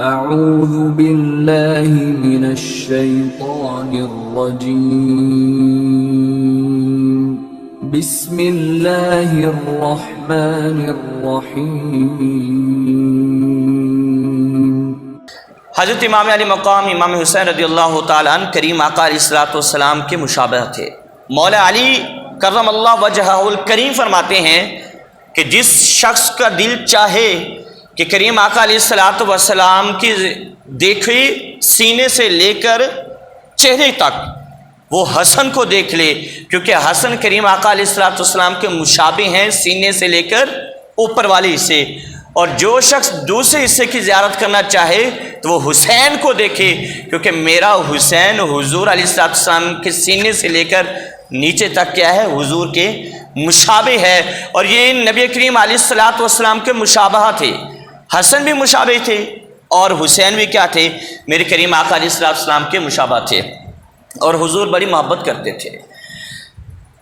أعوذ بالله من الشيطان الرجيم بسم الله الرحمن الرحيم۔ حضرت امام علی مقام امام حسین رضی اللہ تعالیٰ عنہ کریم آقا علیہ الصلوۃ والسلام کے مشابہ تھے۔ مولا علی کرم اللہ وجہہ الکریم فرماتے ہیں کہ جس شخص کا دل چاہے کہ کریم آقا علیہ الصلوۃ والسلام کی دیکھے سینے سے لے کر چہرے تک، وہ حسن کو دیکھ لے، کیونکہ حسن کریم آقا علیہ الصلوۃ والسلام کے مشابہ ہیں سینے سے لے کر اوپر والے حصے۔ اور جو شخص دوسرے حصے کی زیارت کرنا چاہے تو وہ حسین کو دیکھے، کیونکہ میرا حسین حضور علیہ الصلوۃ والسلام کے سینے سے لے کر نیچے تک کیا ہے، حضور کے مشابہ ہے۔ اور یہ نبی کریم علیہ الصلوۃ والسلام کے مشابہ تھے۔ حسن بھی مشابہ تھے اور حسین بھی کیا تھے، میرے کریم آقا علیہ الصلوۃ والسلام کے مشابہ تھے، اور حضور بڑی محبت کرتے تھے۔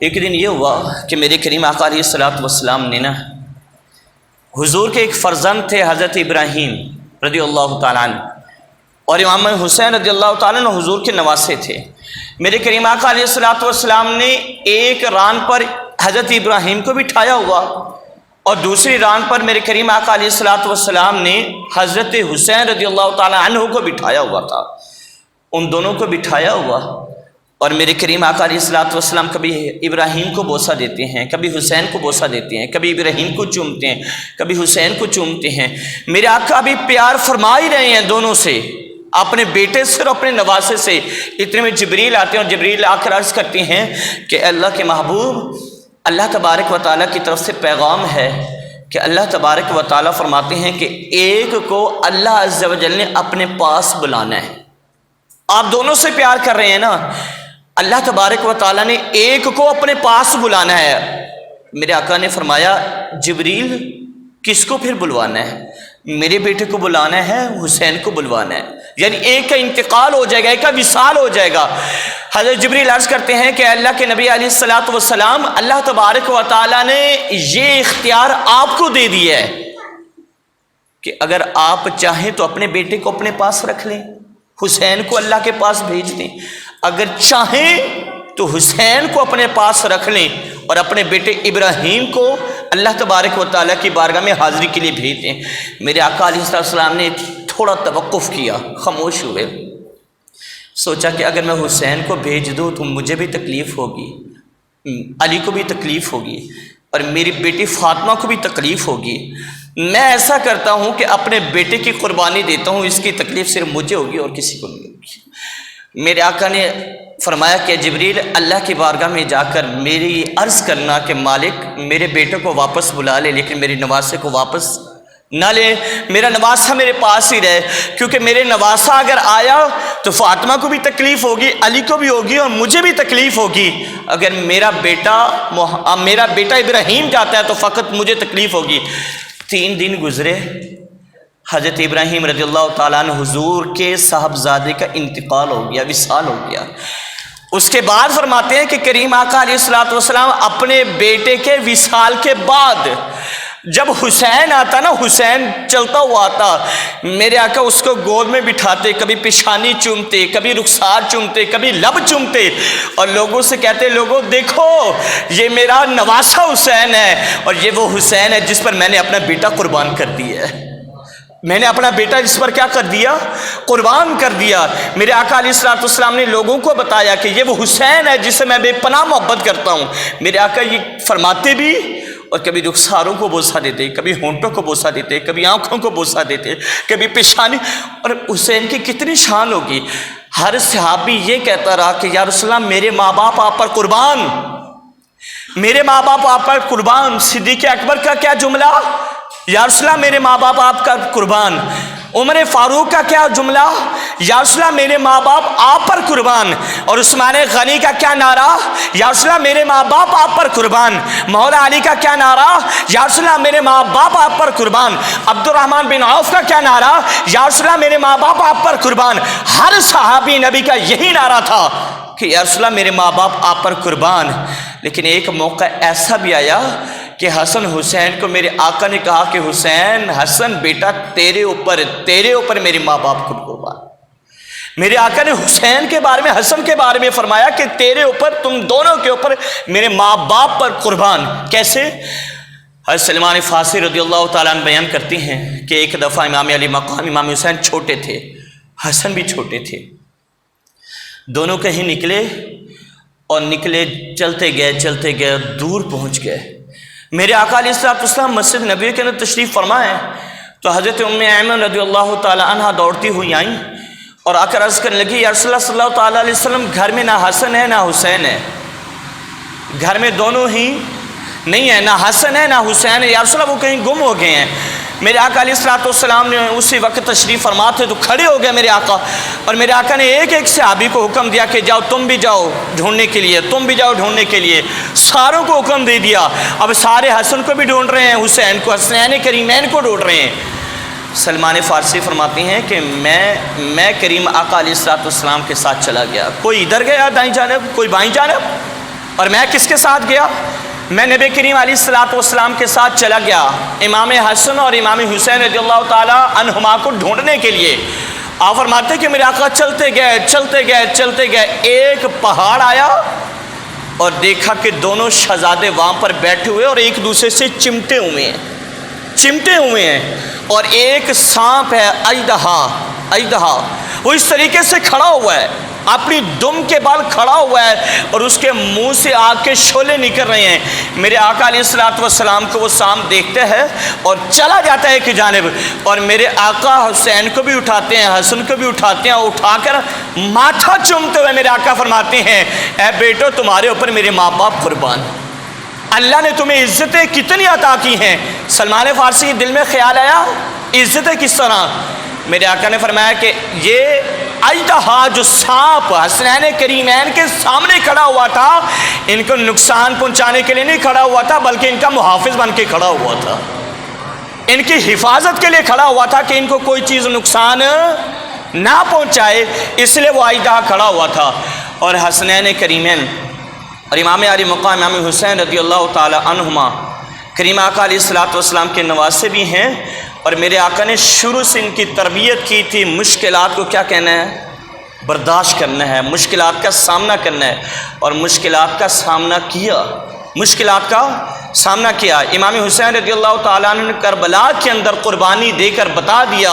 ایک دن یہ ہوا کہ میرے کریم آقا علیہ الصلوۃ والسلام نے حضور کے ایک فرزند تھے حضرت ابراہیم رضی اللہ تعالیٰ عنہ، اور امام حسین رضی اللہ تعالیٰ عنہ حضور کے نواسے تھے۔ میرے کریم آقا علیہ الصلوۃ والسلام نے ایک ران پر حضرت ابراہیم کو بٹھایا ہوا، اور دوسری ران پر میرے کریم آقا علیہ الصلوۃ والسلام نے حضرت حسین رضی اللہ تعالیٰ عنہ کو بٹھایا ہوا تھا۔ ان دونوں کو بٹھایا ہوا، اور میرے کریم آقا علیہ الصلوۃ والسلام کبھی ابراہیم کو بوسہ دیتے ہیں، کبھی حسین کو بوسہ دیتے ہیں، کبھی ابراہیم کو چومتے ہیں، کبھی حسین کو چومتے ہیں۔ میرے آقا بھی پیار فرما ہی رہے ہیں دونوں سے، اپنے بیٹے سے اور اپنے نواسے سے۔ اتنے میں جبریل آتے ہیں، اور جبریل آ کر عرض کرتے ہیں کہ اللہ کے محبوب، اللہ تبارک و تعالیٰ کی طرف سے پیغام ہے کہ اللہ تبارک و تعالیٰ فرماتے ہیں کہ ایک کو اللہ عز و جل نے اپنے پاس بلانا ہے۔ آپ دونوں سے پیار کر رہے ہیں نا، اللہ تبارک و تعالیٰ نے ایک کو اپنے پاس بلانا ہے۔ میرے آقا نے فرمایا جبریل کس کو پھر بلوانا ہے؟ میرے بیٹے کو بلانا ہے، حسین کو بلوانا ہے، یعنی ایک کا انتقال ہو جائے گا، ایک کا وصال ہو جائے گا۔ حضرت جبریل عرض کرتے ہیں کہ اللہ کے نبی علیہ الصلوۃ والسلام، اللہ تبارک و تعالیٰ نے یہ اختیار آپ کو دے دیا ہے کہ اگر آپ چاہیں تو اپنے بیٹے کو اپنے پاس رکھ لیں، حسین کو اللہ کے پاس بھیج دیں، اگر چاہیں تو حسین کو اپنے پاس رکھ لیں اور اپنے بیٹے ابراہیم کو اللہ تبارک و تعالیٰ کی بارگاہ میں حاضری کے لیے بھیج دیں۔ میرے آقا علیہ السلام نے تھوڑا توقف کیا، خاموش ہوئے، سوچا کہ اگر میں حسین کو بھیج دوں تو مجھے بھی تکلیف ہوگی، علی کو بھی تکلیف ہوگی، اور میری بیٹی فاطمہ کو بھی تکلیف ہوگی۔ میں ایسا کرتا ہوں کہ اپنے بیٹے کی قربانی دیتا ہوں، اس کی تکلیف صرف مجھے ہوگی اور کسی کو نہیں ہوگی۔ میرے آقا نے فرمایا کہ جبریل اللہ کی بارگاہ میں جا کر میری عرض کرنا کہ مالک میرے بیٹے کو واپس بلا لے، لیکن میرے نواسے کو واپس نہ لے، میرا نواسا میرے پاس ہی رہے، کیونکہ میرے نواسا اگر آیا تو فاطمہ کو بھی تکلیف ہوگی، علی کو بھی ہوگی، اور مجھے بھی تکلیف ہوگی۔ اگر میرا بیٹا ابراہیم جاتا ہے تو فقط مجھے تکلیف ہوگی۔ 3 دن گزرے، حضرت ابراہیم رضی اللہ تعالیٰ عنہ حضور کے صاحبزادے کا انتقال ہو گیا، وصال ہو گیا۔ اس کے بعد فرماتے ہیں کہ کریم آقا علیہ الصلوۃ والسلام اپنے بیٹے کے وصال کے بعد جب حسین آتا نا، حسین چلتا ہوا آتا، میرے آقا اس کو گود میں بٹھاتے، کبھی پیشانی چومتے، کبھی رخسار چومتے، کبھی لب چومتے، اور لوگوں سے کہتے لوگوں دیکھو یہ میرا نواسا حسین ہے، اور یہ وہ حسین ہے جس پر میں نے اپنا بیٹا قربان کر دیا ہے، میں نے اپنا بیٹا اس پر کیا کر دیا، قربان کر دیا۔ میرے آقا علیہ الصلوۃ والسلام نے لوگوں کو بتایا کہ یہ وہ حسین ہے جس سے میں بے پناہ محبت کرتا ہوں۔ میرے آقا یہ فرماتے بھی، اور کبھی رخساروں کو بوسہ دیتے، کبھی ہونٹوں کو بوسہ دیتے، کبھی آنکھوں کو بوسہ دیتے، کبھی پیشانی۔ اور حسین کی کتنی شان ہوگی، ہر صحابی یہ کہتا رہا کہ یا رسول اللہ میرے ماں باپ آپ پر قربان، میرے ماں باپ آپ پر قربان۔ صدیق اکبر کا کیا جملہ، یا رسول اللہ میرے ماں باپ آپ کا قربان۔ عمر فاروق کا کیا جملہ، یا رسول اللہ میرے ماں باپ آپ پر قربان۔ اور عثمان غنی کا کیا نعرہ، یا رسول اللہ میرے ماں باپ آپ پر قربان۔ مولا علی کا کیا نعرہ، یا رسول اللہ میرے ماں باپ آپ پر قربان۔ عبد الرحمن بن عوف کا کیا نعرہ، یا رسول اللہ میرے ماں باپ آپ پر قربان۔ ہر صحابی نبی کا یہی نعرہ تھا کہ یا رسول اللہ میرے ماں باپ آپ پر قربان۔ لیکن ایک موقع ایسا بھی آیا کہ حسن حسین کو میرے آقا نے کہا کہ حسین حسن بیٹا تیرے اوپر میرے ماں باپ کو قربان۔ میرے آقا نے حسین کے بارے میں، حسن کے بارے میں فرمایا کہ تیرے اوپر، تم دونوں کے اوپر میرے ماں باپ پر قربان۔ کیسے؟ حضرت سلمان فارسی رضی اللہ تعالیٰ عنہ بیان کرتی ہیں کہ ایک دفعہ امام علی مقام امام حسین چھوٹے تھے، حسن بھی چھوٹے تھے، دونوں کہیں نکلے اور چلتے گئے دور پہنچ گئے۔ میرے آقا علیہ السلام مسجد نبوی کے اندر تشریف فرما ہے تو حضرت ام ایمن رضی اللہ تعالیٰ عنہ دوڑتی ہوئی آئیں اور آ کر عرض کرنے لگی، یا رسول اللہ صلی اللہ تعالیٰ علیہ وسلم گھر میں نہ حسن ہے نہ حسین ہے، گھر میں دونوں ہی نہیں ہے، نہ حسن ہے نہ حسین ہے، یا رسول اللہ وہ کہیں گم ہو گئے ہیں۔ میرے آقا علیہ السلام نے اسی وقت تشریف فرما تھے تو کھڑے ہو گئے میرے آقا، اور میرے آقا نے ایک ایک صحابی کو حکم دیا کہ جاؤ تم بھی جاؤ ڈھونڈنے کے لیے، تم بھی جاؤ ڈھونڈنے کے لیے، ساروں کو حکم دے دیا۔ اب سارے حسن کو بھی ڈھونڈ رہے ہیں، حسین کو، حسنین کریمین کو ڈھونڈ رہے ہیں۔ سلمان فارسی فرماتی ہیں کہ میں کریم آقا علیہ السلام کے ساتھ چلا گیا، کوئی ادھر گیا دائیں جانب، کوئی بائیں جانب، اور میں کس کے ساتھ گیا؟ میں نبی کریم علیہ السلام کے ساتھ چلا گیا امام حسن اور امام حسین رضی اللہ تعالیٰ عنہما کو ڈھونڈنے کے لیے۔ آپ فرماتے کہ میرے آقا چلتے گئے، ایک پہاڑ آیا اور دیکھا کہ دونوں شہزادے وہاں پر بیٹھے ہوئے اور ایک دوسرے سے چمٹے ہوئے ہیں، اور ایک سانپ ہے اژدہا، وہ اس طریقے سے کھڑا ہوا ہے، اپنی دم کے بال کھڑا ہوا ہے اور اس کے منہ سے آگ کے شعلے نکل رہے ہیں۔ میرے آقا علیہ السلام کو وہ سانپ دیکھتے ہیں اور چلا جاتا ہے ایک جانب، اور میرے آقا حسین کو بھی اٹھاتے ہیں، حسن کو بھی اٹھاتے ہیں، اٹھا کر ماتھا چومتے ہوئے میرے آقا فرماتے ہیں، اے بیٹو تمہارے اوپر میرے ماں باپ قربان، اللہ نے تمہیں عزتیں کتنی عطا کی ہیں۔ سلمان فارسی کے دل میں خیال آیا عزتیں کس طرح؟ میرے آقا نے فرمایا کہ یہ اژدہا جو سانپ حسنین کریمین کے سامنے کھڑا ہوا تھا، ان کو نقصان پہنچانے کے لیے نہیں کھڑا ہوا تھا، بلکہ ان کا محافظ بن کے کھڑا ہوا تھا، ان کی حفاظت کے لیے کھڑا ہوا تھا کہ ان کو کوئی چیز نقصان نہ پہنچائے، اس لیے وہ اژدہا کھڑا ہوا تھا۔ اور حسنین کریمین اور امام علی مقام امام حسین رضی اللہ تعالی عنہما کریم آقا علیہ السلام کے نواسے بھی ہیں، اور میرے آقا نے شروع سے ان کی تربیت کی تھی، مشکلات کو کیا کہنا ہے؟ برداشت کرنا ہے، مشکلات کا سامنا کرنا ہے، اور مشکلات کا سامنا کیا۔ امام حسین رضی اللہ تعالیٰ عنہ نے کربلا کے اندر قربانی دے کر بتا دیا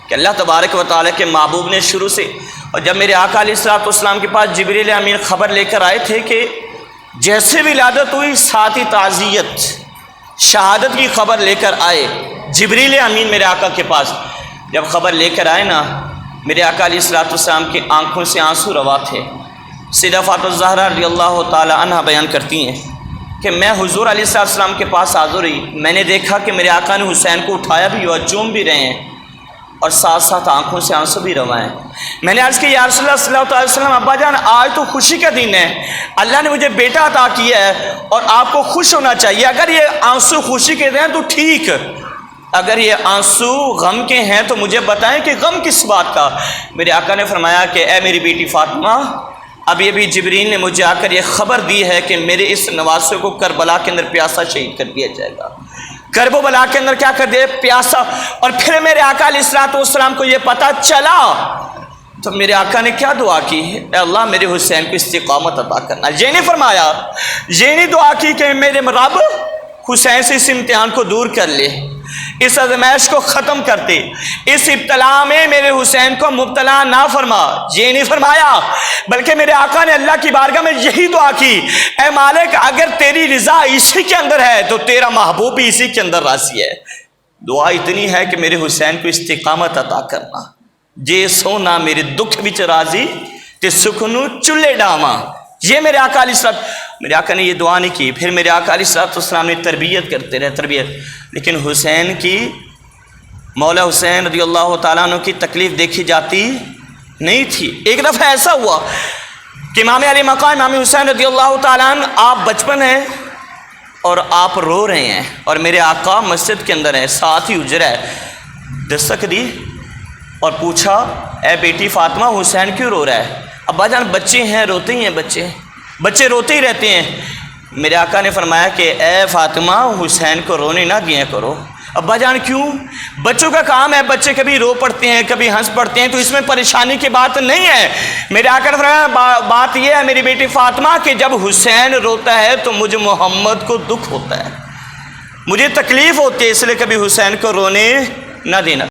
کہ اللہ تبارک و تعالیٰ کے محبوب نے شروع سے، اور جب میرے آقا علیہ السلام کے پاس جبریل امین خبر لے کر آئے تھے کہ جیسے ولادت ہوئی ساتھ ہی تعزیت شہادت کی خبر لے کر آئے جبریل امین میرے آقا کے پاس، جب خبر لے کر آئے نا، میرے آقا علیہ السلام کی آنکھوں سے آنسو روا تھے۔ سیدہ فاطمہ الزہرا رضی اللہ تعالی عنہ بیان کرتی ہیں کہ میں حضور علیہ السلام کے پاس حاضر ہوئی، میں نے دیکھا کہ میرے آقا نے حسین کو اٹھایا بھی ہوا، چوم بھی رہے ہیں، اور ساتھ ساتھ آنکھوں سے آنسو بھی روا ہیں۔ میں نے عرض کی یا رسول اللہ صلی اللہ علیہ وسلم، ابا جان آج تو خوشی کا دن ہے، اللہ نے مجھے بیٹا عطا کیا ہے اور آپ کو خوش ہونا چاہیے، اگر یہ آنسو خوشی کے ہیں تو ٹھیک، اگر یہ آنسو غم کے ہیں تو مجھے بتائیں کہ غم کس بات کا۔ میرے آقا نے فرمایا کہ اے میری بیٹی فاطمہ، اب یہ بھی جبریل نے مجھے آ کر یہ خبر دی ہے کہ میرے اس نواسے کو کربلا کے اندر پیاسا شہید کر دیا جائے گا، کرب و بلا کے اندر کیا کر دے؟ پیاسا۔ اور پھر میرے آقا علیہ السلام کو یہ پتہ چلا تو میرے آقا نے کیا دعا کی؟ اے اللہ میرے حسین کو استقامت عطا کرنا۔ یہ نہیں فرمایا، یہ نہیں دعا کی کہ میرے رب حسین سے اس امتحان کو دور کر لے، اس آزمائش کو ختم کرتے، اس ابتلا میں میرے حسین کو مبتلا نہ فرما، یہ نہیں فرمایا، بلکہ میرے آقا نے اللہ کی بارگاہ میں یہی دعا کی، اے مالک اگر تیری رضا اسی کے اندر ہے تو تیرا محبوب بھی اسی کے اندر راضی ہے۔ دعا اتنی ہے کہ میرے حسین کو استقامت عطا کرنا، جے سونا میرے دکھ وچ راضی تے سکھ نو چلے ڈاواں۔ یہ میرے آقا علیہ السلام، میرے آقا نے یہ دعا نہیں کی۔ پھر میرے آقا علیہ السلام نے تربیت کرتے رہے، تربیت، لیکن حسین کی، مولا حسین رضی اللہ تعالیٰ عنہ کی تکلیف دیکھی جاتی نہیں تھی۔ ایک دفعہ ایسا ہوا کہ امام علی مقام امام حسین رضی اللہ تعالیٰ عنہ، آپ بچپن ہیں اور آپ رو رہے ہیں، اور میرے آقا مسجد کے اندر ہیں، ساتھ ہی حجرہ ہے، دستک دی اور پوچھا اے بیٹی فاطمہ حسین کیوں رو رہا ہے؟ ابا جان بچے ہیں، روتے ہی ہیں، بچے روتے ہی رہتے ہیں۔ میرے آقا نے فرمایا کہ اے فاطمہ حسین کو رونے نہ دیا کرو۔ ابا جان کیوں؟ بچوں کا کام ہے، بچے کبھی رو پڑتے ہیں کبھی ہنس پڑتے ہیں، تو اس میں پریشانی کی بات نہیں ہے۔ میرے آقا نے فرمایا بات یہ ہے میری بیٹی فاطمہ کہ جب حسین روتا ہے تو مجھے محمد کو دکھ ہوتا ہے، مجھے تکلیف ہوتی ہے، اس لیے کبھی حسین کو رونے نہ دینا۔